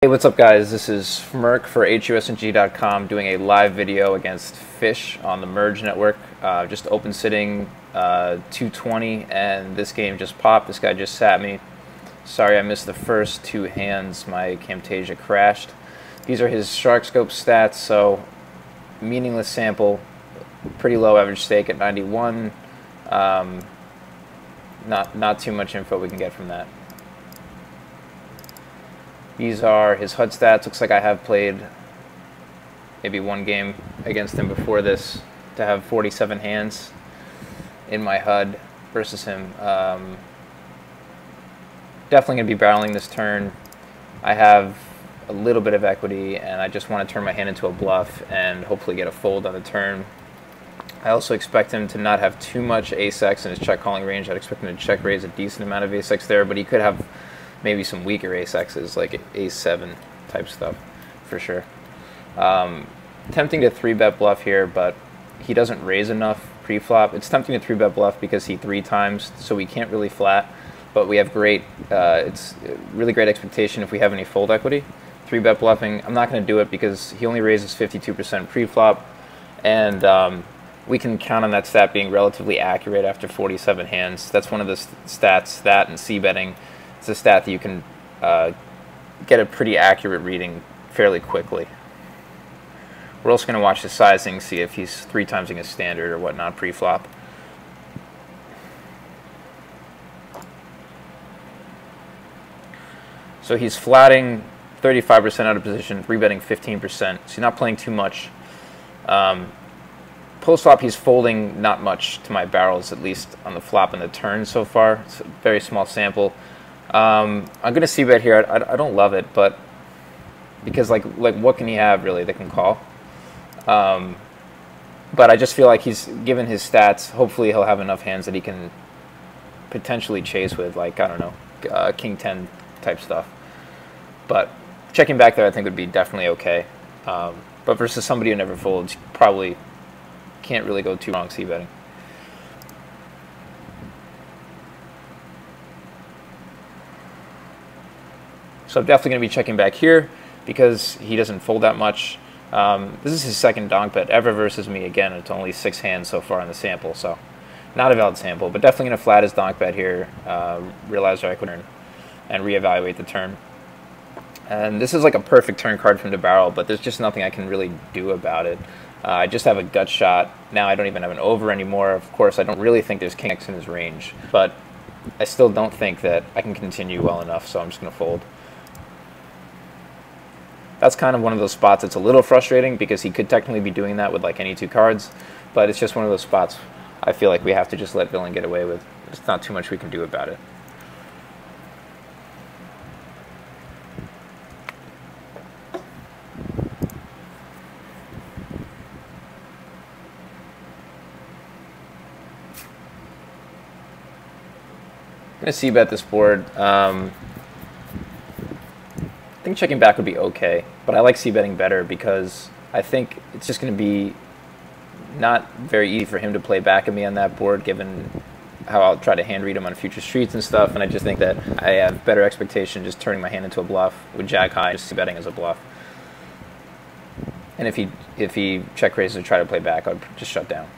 Hey, what's up guys? This is Merc for HUSNG.com doing a live video against Fish on the Merge network. Just open sitting 220 and this game just popped. This guy just sat me. Sorry I missed the first two hands. My Camtasia crashed. These are his Shark Scope stats, so meaningless sample, pretty low average stake at 91. Not too much info we can get from that. These are his HUD stats. Looks like I have played maybe one game against him before this to have 47 hands in my HUD versus him. Definitely going to be barreling this turn. I have a little bit of equity and I just want to turn my hand into a bluff and hopefully get a fold on the turn. I also expect him to not have too much ace-x in his check calling range. I'd expect him to check raise a decent amount of ace-x there, but he could have maybe some weaker ace-x's, like ace-7 type stuff, for sure. Tempting to 3-bet bluff here, but he doesn't raise enough pre-flop. It's tempting to 3-bet bluff because he 3 times, so we can't really flat, but we have great, it's really great expectation if we have any fold equity. 3-bet bluffing, I'm not going to do it because he only raises 52% pre-flop, and we can count on that stat being relatively accurate after 47 hands. That's one of the stats, that and c-betting. It's a stat that you can get a pretty accurate reading fairly quickly. We're also going to watch his sizing, see if he's 3 timesing his standard or whatnot pre-flop. So he's flatting 35% out of position, 3-betting 15%, so he's not playing too much. Post-flop, he's folding not much to my barrels, at least on the flop and the turn so far. It's a very small sample. I'm going to c-bet here. I don't love it, but because like what can he have really that can call? But I just feel like he's given his stats. Hopefully he'll have enough hands that he can potentially chase with, like, I don't know, King 10 type stuff. But checking back there I think would be definitely okay. But versus somebody who never folds, probably can't really go too wrong c-betting. So I'm definitely going to be checking back here because he doesn't fold that much. This is his second donk bet ever versus me. Again, it's only 6 hands so far in the sample, so not a valid sample, but definitely going to flat his donk bet here, realize our equity and reevaluate the turn. And this is like a perfect turn card from the barrel, but there's just nothing I can really do about it. I just have a gut shot. Now I don't even have an over anymore. Of course, I don't really think there's King X in his range, but I still don't think that I can continue well enough, so I'm just going to fold. That's kind of one of those spots that's a little frustrating because he could technically be doing that with like any 2 cards, but it's just one of those spots I feel like we have to just let villain get away with. There's not too much we can do about it. I'm going to c-bet this board. I think checking back would be okay, but I like c-betting better because I think it's just going to be not very easy for him to play back at me on that board, given how I'll try to hand read him on future streets and stuff, and I just think that I have better expectation just turning my hand into a bluff with jack high, just c-betting as a bluff. And if he check raises to try to play back, I'd just shut down.